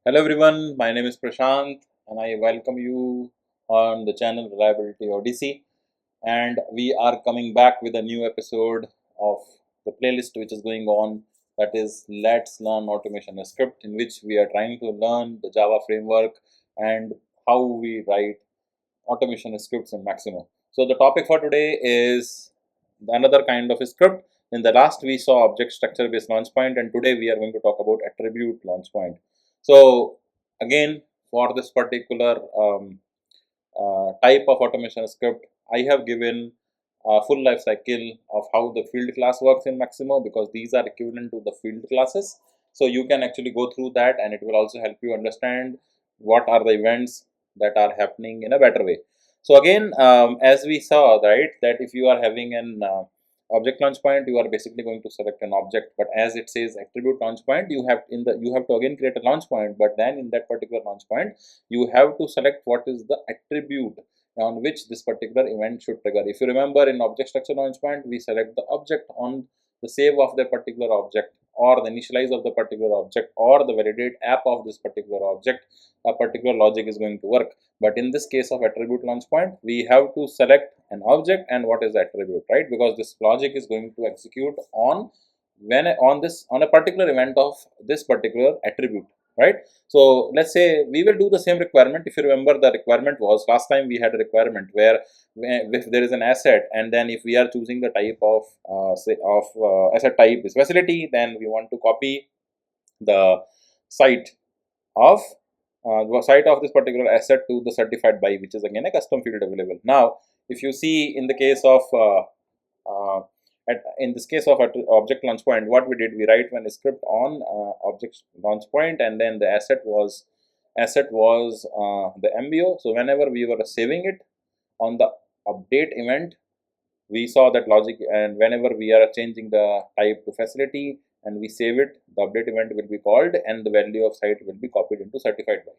Hello everyone, my name is Prashant and I welcome you on the channel Reliability Odyssey, and we are coming back with a new episode of the playlist which is going on, that is Let's Learn Automation Script, in which we are trying to learn the Java framework and how we write automation scripts in Maximo. So the topic for today is another kind of a script. In the last we saw object structure based launch point, and today we are going to talk about attribute launch point. So again, for this particular type of automation script, I have given a full life cycle of how the field class works in Maximo, because these are equivalent to the field classes. So you can actually go through that, and it will also help you understand what are the events that are happening in a better way. So again, as we saw, right, that if you are having an object launch point, you are basically going to select an object, but as it says attribute launch point, you have to again create a launch point, but then in that particular launch point you have to select what is the attribute on which this particular event should trigger. If you remember, in object structure launch point, we select the object on the save of the particular object, or the initialize of the particular object, or the validate app of this particular object, a particular logic is going to work. But in this case of attribute launch point, we have to select an object and what is the attribute, right? Because this logic is going to execute on on a particular event of this particular attribute, right? So let's say we will do the same requirement. If you remember, the requirement was last time we had a requirement where if there is an asset, and then if we are choosing the type of asset type is facility, then we want to copy the site of the site of this particular asset to the certified by, which is again a custom field available. Now if you see in the case of in this case of object launch point, what we did, we write one script on object launch point, and then the asset was the MBO. So whenever we were saving it on the update event, we saw that logic, and whenever we are changing the type to facility and we save it, the update event will be called and the value of site will be copied into certified by.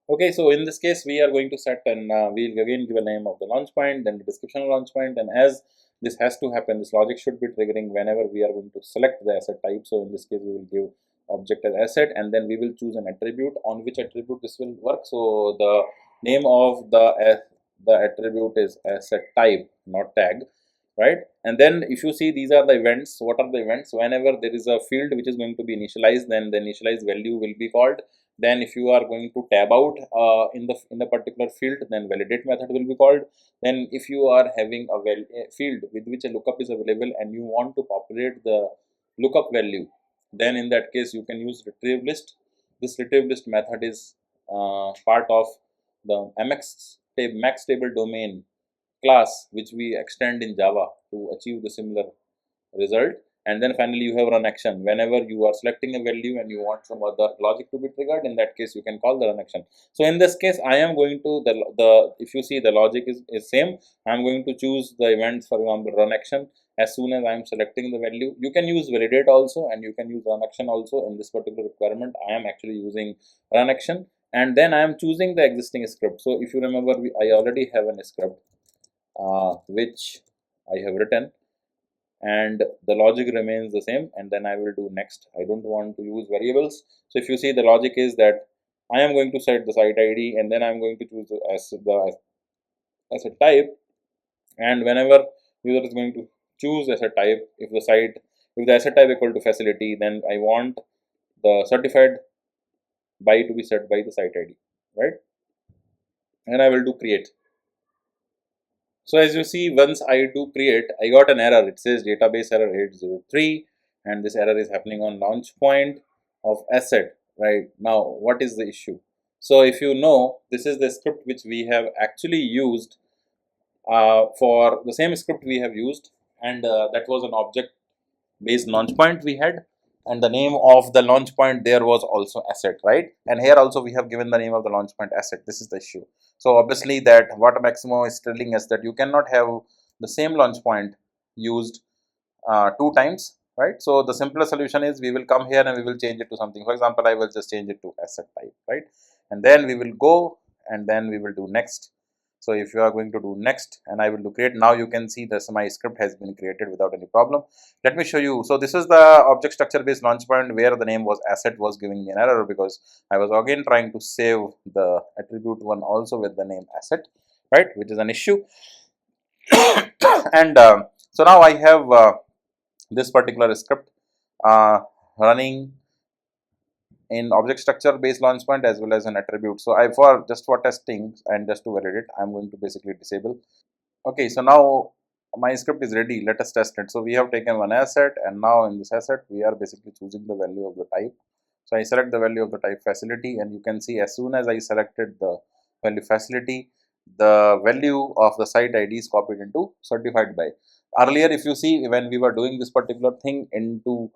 Okay, so in this case, we are going to set, and we'll again give a name of the launch point, then the description of launch point, and as this has to happen, this logic should be triggering whenever we are going to select the asset type. So in this case, we will give object as asset, and then we will choose an attribute on which attribute this will work. So the name of the attribute is asset type, not tag, right? And then if you see, these are the events. What are the events? Whenever there is a field which is going to be initialized, then the initialized value will be called. Then if you are going to tab out in the particular field, then validate method will be called. Then if you are having a field with which a lookup is available and you want to populate the lookup value, then in that case you can use retrieve list. This retrieve list method is part of the max table domain class, which we extend in Java to achieve the similar result. And then finally you have run action. Whenever you are selecting a value and you want some other logic to be triggered, in that case you can call the run action. So in this case, I am going to the if you see, the logic is same. I am going to choose the events, for example run action, as soon as I am selecting the value. You can use validate also, and you can use run action also. In this particular requirement, I am actually using run action, and then I am choosing the existing script. So if you remember, I already have a script which I have written, and the logic remains the same, and then I will do next. I don't want to use variables. So if you see, the logic is that I am going to set the site ID, and then I'm going to choose the asset type, and whenever user is going to choose asset type, if the asset type equal to facility, then I want the certified by to be set by the site ID, right? And I will do create. So as you see, once I do create, I got an error. It says database error 803, and this error is happening on launch point of asset. Right now, what is the issue? So if you know, this is the script which we have actually used for the same script we have used, and that was an object based launch point we had, and the name of the launch point there was also asset, right? And here also we have given the name of the launch point asset. This is the issue. So obviously that what Maximo is telling us, that you cannot have the same launch point used two times, right? So the simpler solution is, we will come here and we will change it to something. For example, I will just change it to asset type, right? And then we will go, and then we will do next. So if you are going to do next, and I will do create, now you can see this my script has been created without any problem. Let me show you. So this is the object structure based launch point where the name was asset was giving me an error because I was again trying to save the attribute one also with the name asset, right, which is an issue. And so now I have this particular script running in object structure based launch point as well as an attribute. So I for just for testing and just to validate, I'm going to basically disable. Okay, so now my script is ready. Let us test it. So we have taken one asset, and now in this asset we are basically choosing the value of the type. So I select the value of the type facility, and you can see as soon as I selected the value facility, the value of the site ID is copied into certified by. Earlier, if you see, when we were doing this particular thing into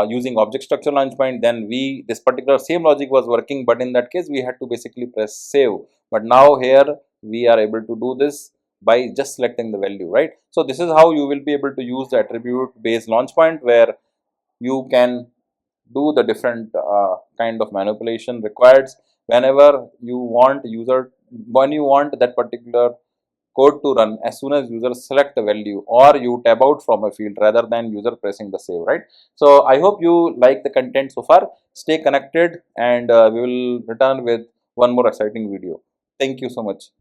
using object structure launch point, then this particular same logic was working, but in that case we had to basically press save. But now here we are able to do this by just selecting the value, right? So this is how you will be able to use the attribute based launch point, where you can do the different kind of manipulation required whenever you want when you want that particular code to run. As soon as user select the value, or you tab out from a field rather than user pressing the save, right? So I hope you like the content so far. Stay connected, and we will return with one more exciting video. Thank you so much.